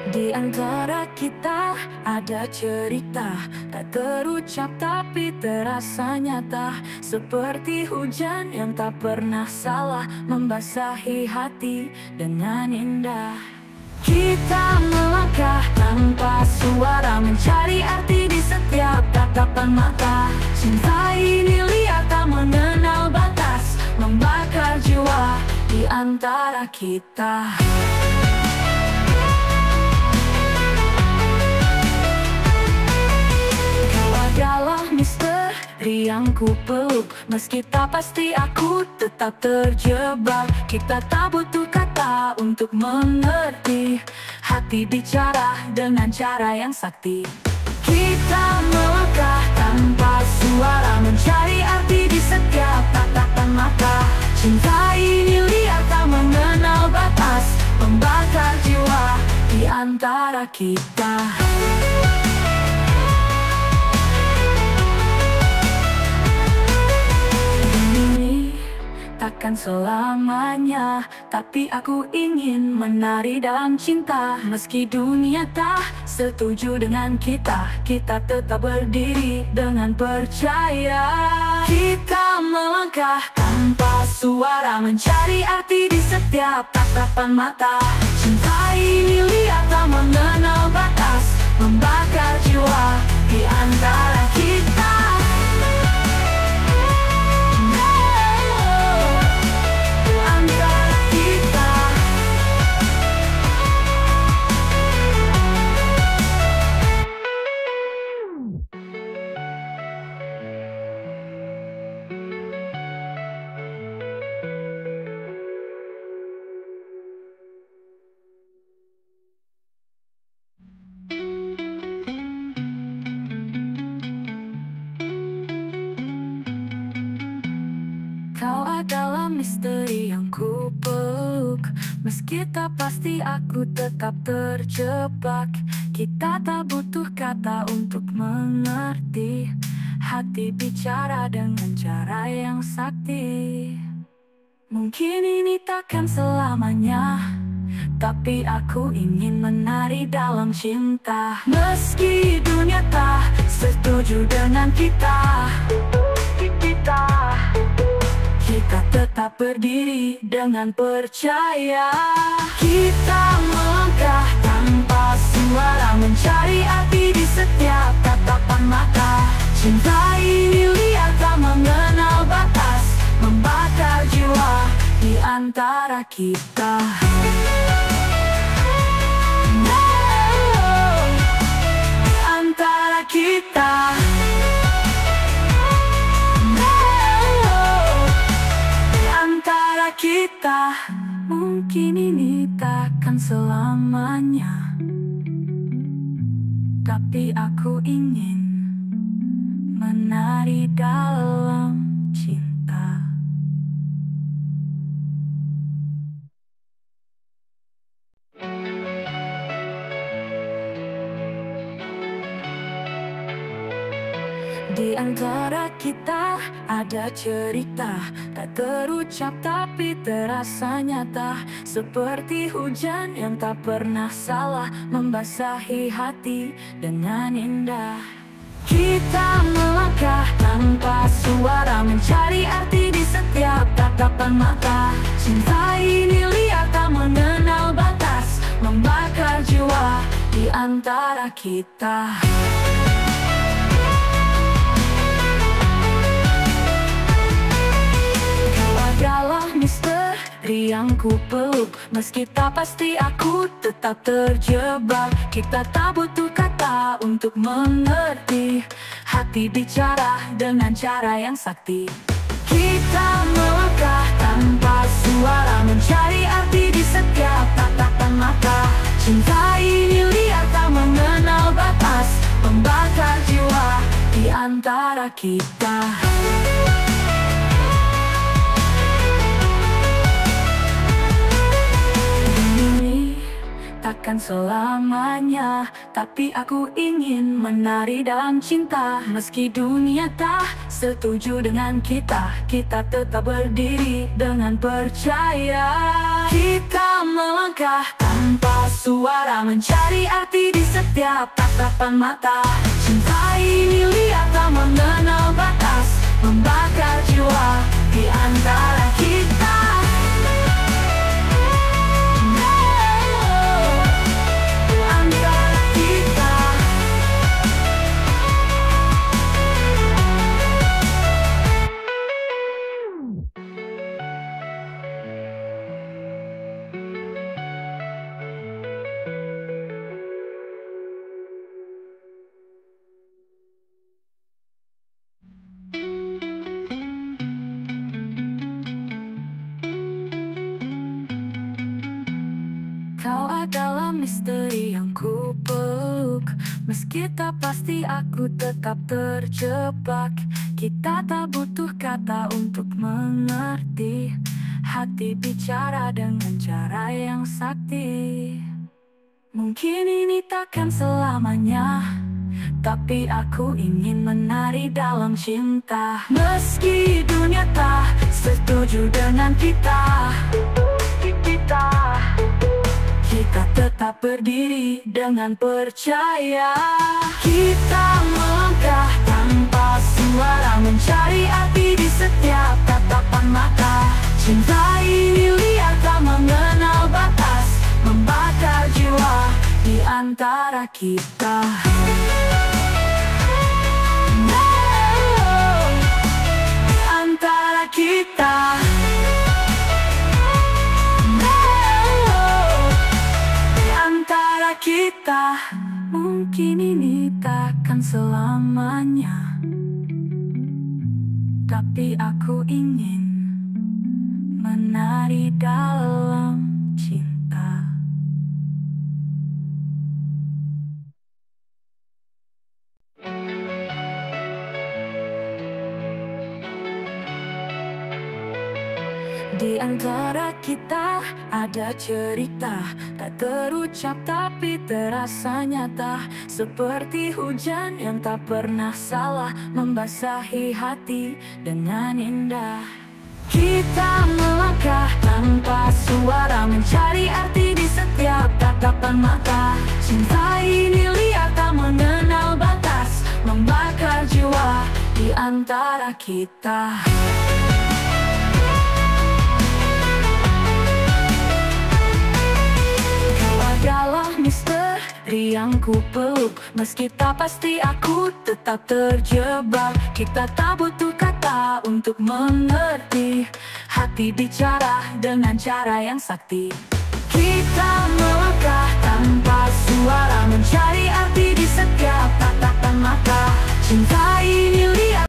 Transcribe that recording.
Di antara kita ada cerita tak terucap tapi terasa nyata, seperti hujan yang tak pernah salah membasahi hati dengan indah. Kita melangkah tanpa suara, mencari arti di setiap tatapan mata. Cinta ini liar tak mengenal batas, membakar jiwa di antara kita. Adalah misteri yang ku peluk, meski tak pasti aku tetap terjebak. Kita tak butuh kata untuk mengerti, hati bicara dengan cara yang sakti. Kita melangkah tanpa suara, mencari arti di setiap tatapan mata. Cinta ini liar tak mengenal batas, membakar jiwa di antara kita. Takkan selamanya, tapi aku ingin menari dalam cinta. Meski dunia tak setuju dengan kita, kita tetap berdiri dengan percaya. Kita melangkah tanpa suara, mencari arti di setiap tatapan mata. Cinta ini liar tak mengenal batas, membakar jiwa di antara kita. Kau adalah misteri yang ku peluk, meski tak pasti aku tetap terjebak. Kita tak butuh kata untuk mengerti, hati bicara dengan cara yang sakti. Mungkin ini takkan selamanya, tapi aku ingin menari dalam cinta. Meski dunia tak setuju dengan kita, kita tetap berdiri dengan percaya. Kita melangkah tanpa suara, mencari arti di setiap tatapan mata. Cinta ini liar tak mengenal batas, membakar jiwa di antara kita. Di antara kita. Kita mungkin ini takkan selamanya, tapi aku ingin menari dalam cinta. Di antara kita ada cerita tak terucap tapi terasa nyata, seperti hujan yang tak pernah salah membasahi hati dengan indah. Kita melangkah tanpa suara, mencari arti di setiap tatapan mata. Cinta ini liar tak mengenal batas, membakar jiwa di antara kita. Adalah misteri yang ku peluk, meski tak pasti aku tetap terjebak. Kita tak butuh kata untuk mengerti, hati bicara dengan cara yang sakti. Kita melangkah tanpa suara, mencari arti di setiap tatapan mata. Cinta ini liar tak mengenal batas, membakar jiwa di antara kita. Takkan selamanya, tapi aku ingin menari dalam cinta. Meski dunia tak setuju dengan kita, kita tetap berdiri dengan percaya. Kita melangkah tanpa suara, mencari arti di setiap tatapan mata. Cinta ini liar tak mengenal batas, membakar jiwa di antara kita. Kau adalah misteri yang ku peluk, meski tak pasti aku tetap terjebak. Kita tak butuh kata untuk mengerti, hati bicara dengan cara yang sakti. Mungkin ini takkan selamanya, tapi aku ingin menari dalam cinta. Meski dunia tak setuju dengan kita, kita tetap berdiri dengan percaya. Kita melangkah tanpa suara, mencari arti di setiap tatapan mata. Cinta ini liar tak mengenal batas, membakar jiwa di antara kita. Di antara kita. Kita mungkin ini takkan selamanya, tapi aku ingin menari dalam cinta. Di antara kita ada cerita tak terucap tapi terasa nyata, seperti hujan yang tak pernah salah, membasahi hati dengan indah. Kita melangkah tanpa suara, mencari arti di setiap tatapan mata. Cinta ini liar tak mengenal batas, membakar jiwa di antara kita. Adalah misteri yang ku peluk, meski tak pasti aku tetap terjebak. Kita tak butuh kata untuk mengerti, hati bicara dengan cara yang sakti. Kita melangkah tanpa suara, mencari arti di setiap tatapan mata. Cinta ini